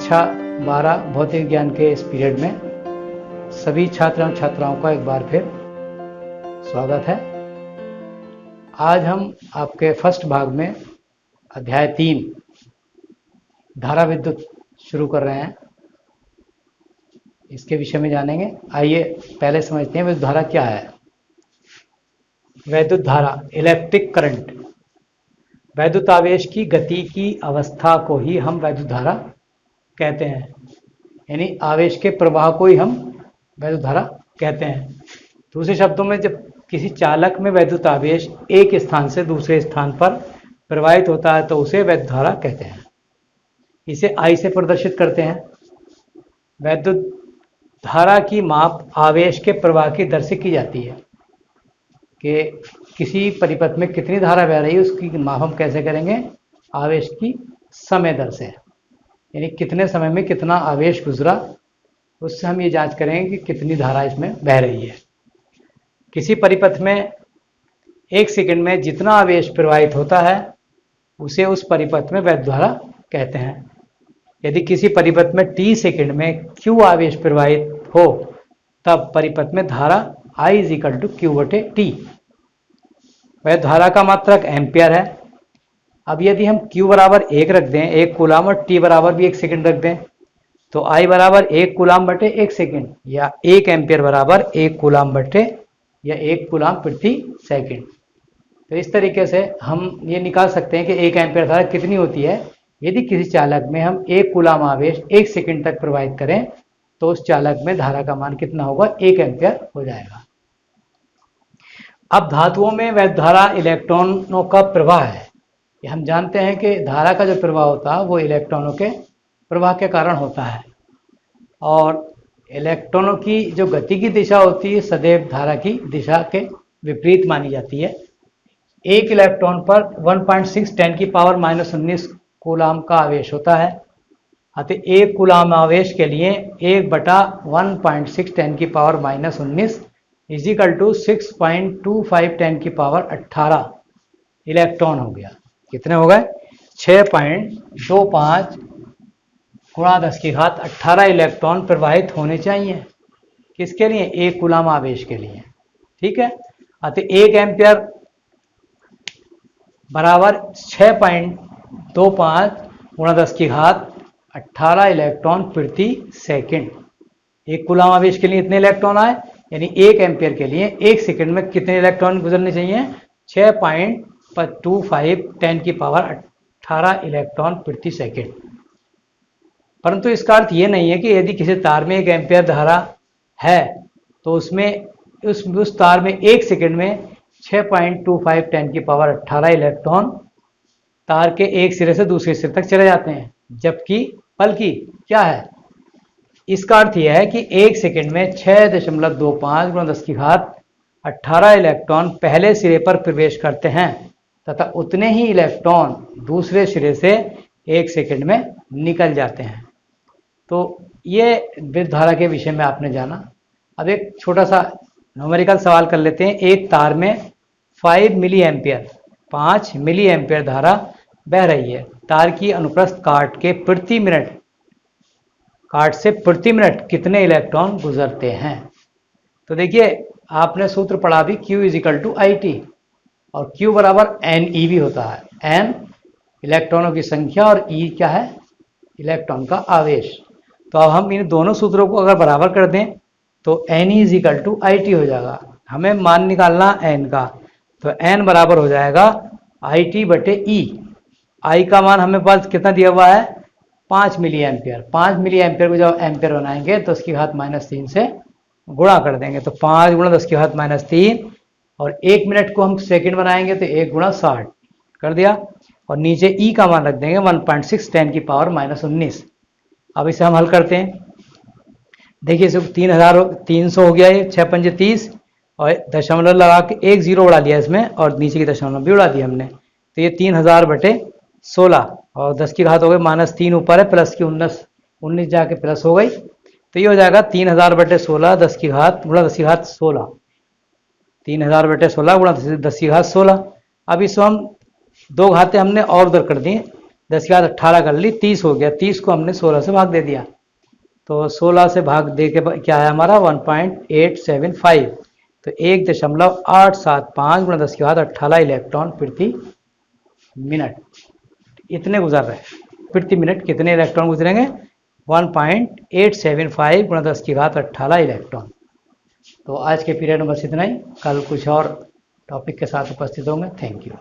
कक्षा 12 भौतिक विज्ञान के इस पीरियड में सभी छात्र एवं छात्राओं का एक बार फिर स्वागत है। आज हम आपके फर्स्ट भाग में अध्याय 3 धारा विद्युत शुरू कर रहे हैं। इसके विषय में जानेंगे। आइए पहले समझते हैं विद्युत धारा क्या है। वैद्युत धारा इलेक्ट्रिक करंट, वैद्युत आवेश की गति की अवस्था को ही हम वैद्युत धारा कहते हैं, यानी आवेश के प्रवाह को ही हम वैद्युत धारा कहते हैं। दूसरे शब्दों में जब किसी चालक में वैद्युत आवेश एक स्थान से दूसरे स्थान पर प्रवाहित होता है तो उसे वैद्युत धारा कहते हैं। इसे I से प्रदर्शित करते हैं। वैद्युत धारा की माप आवेश के प्रवाह की दर से की जाती है कि किसी परिपथ में कितनी धारा बह रही है, उसकी माप हम कैसे करेंगे? आवेश की समय दर से, यानी कितने समय में कितना आवेश गुजरा, उससे हम ये जांच करेंगे कि कितनी धारा इसमें बह रही है। किसी परिपथ में 1 सेकंड में जितना आवेश प्रवाहित होता है उसे उस परिपथ में वैद्युत धारा कहते हैं। यदि किसी परिपथ में t सेकंड में q आवेश प्रवाहित हो तब परिपथ में धारा I = Q/T। वैद्युत धारा का मात्रक एम्पियर है। अब यदि हम Q बराबर 1 रख दें, 1 कूलाम, और T बराबर भी 1 सेकंड रख दें तो I बराबर 1 कूलाम बटे 1 सेकंड या 1 एम्पियर बराबर 1 कूलाम बटे या 1 कूलाम प्रति सेकंड। तो इस तरीके से हम ये निकाल सकते हैं कि 1 एम्पियर धारा कितनी होती है। यदि किसी चालक में हम 1 कूलाम आवेश 1 सेकंड तक प्रवाहित करें तो उस चालक में धारा का मान कितना होगा? 1 एम्पियर हो जाएगा। अब धातुओं में वैद्युत धारा इलेक्ट्रॉनों का प्रवाह है। हम जानते हैं कि धारा का जो प्रवाह होता है वो इलेक्ट्रॉनों के प्रवाह के कारण होता है, और इलेक्ट्रॉनों की जो गति की दिशा होती है सदैव धारा की दिशा के विपरीत मानी जाती है। एक इलेक्ट्रॉन पर 1.6 10⁻⁻19 कूलाम का आवेश होता है। अतः 1 कूलाम आवेश के लिए 1/1.6 10⁻⁻19 = 6.25 10⁻18 इलेक्ट्रॉन हो गया। कितने हो गए? 6.25 × 10⁻18 इलेक्ट्रॉन प्रवाहित होने चाहिए। किसके लिए? 1 कूलाम आवेश के लिए। ठीक है। अतः 1 एम्पियर बराबर 6.25 × 10⁻18 इलेक्ट्रॉन प्रति सेकंड। 1 कूलाम आवेश के लिए इतने इलेक्ट्रॉन आए, यानी 1 एम्पियर के लिए 1 सेकंड में कितने इलेक्ट्रॉन गुजरने चाहिए? 6.25 10⁻18 इलेक्ट्रॉन प्रति सेकंड। परंतु इसका अर्थ ये नहीं है कि यदि किसी तार में 1 एम्पियर धारा है तो उसमें उस तार में 1 सेकंड में 6.25 10⁻18 इलेक्ट्रॉन तार के एक सिरे से दूसरे सिरे तक चले जाते हैं, बल्कि क्या है? इसका अर्थ यह है कि 1 सेकंड में 6.25 × 10⁻18 इलेक्ट्रॉन पहले सिरे पर प्रवेश करते हैं तथा उतने ही इलेक्ट्रॉन दूसरे सिरे से 1 सेकंड में निकल जाते हैं। तो ये विद्युत धारा के विषय में आपने जाना। अब एक छोटा सा न्यूमेरिकल सवाल कर लेते हैं। एक तार में 5 मिली एम्पियर धारा बह रही है। तार की अनुप्रस्थ काट से प्रति मिनट कितने इलेक्ट्रॉन गुजरते हैं? तो देखिए, आपने सूत्र पढ़ा भी Q = IT, और Q बराबर NeV होता है। N इलेक्ट्रॉनों की संख्या और E क्या है? इलेक्ट्रॉन का आवेश। तो अब हम इन दोनों सूत्रों को अगर बराबर कर दें तो Ne = IT हो जाएगा। हमें मान निकालना N का, तो N बराबर हो जाएगा IT/E। I का मान हमें पास कितना दिया हुआ है? 5 मिली एम्पियर। 5 मिली एम्पियर को जब एम्पियर बनाएंगे तो उसकी घात -3 से गुणा कर देंगे, तो 5 × 10⁻³ और 1 मिनट को हम सेकंड बनाएंगे तो 1 × 60 कर दिया, और नीचे E का मान रख देंगे 1.6 10⁻⁻19। अब इसे हम हल करते हैं। देखिए, इसे 300 हो गया, ये 6 × 5 = 30, और दशमलव लगा के 1 0 उड़ा लिया इसमें, और नीचे की दशमलव भी उड़ा दिया हमने। तो ये 3000/16, और 10 की घात हो गई -3 ऊपर है, प्लस की 19 जाके प्लस हो गई, तो ये हो जाएगा 3000/16 10 की घात × 10⁻16। 3000/16 × 10⁻16। अब इसको हम 2 घातें हमने और उधर कर दी, 10 की घात 18 कर ली, 30 हो गया, 30 को हमने 16 से भाग दे दिया, तो 16 से भाग दे के क्या है हमारा 1.875, तो 1.875 गुणा 10 की घात 18 इलेक्ट्रॉन प्रति मिनट इतने गुजर रहे हैं। प्रति मिनट कितने इलेक्ट्रॉन गुजरेंगे? 1.875 गुणा 10 की घात 18 इलेक्ट्रॉन। तो आज के पीरियड में बस इतना ही, कल कुछ और टॉपिक के साथ उपस्थित होंगे। Thank you.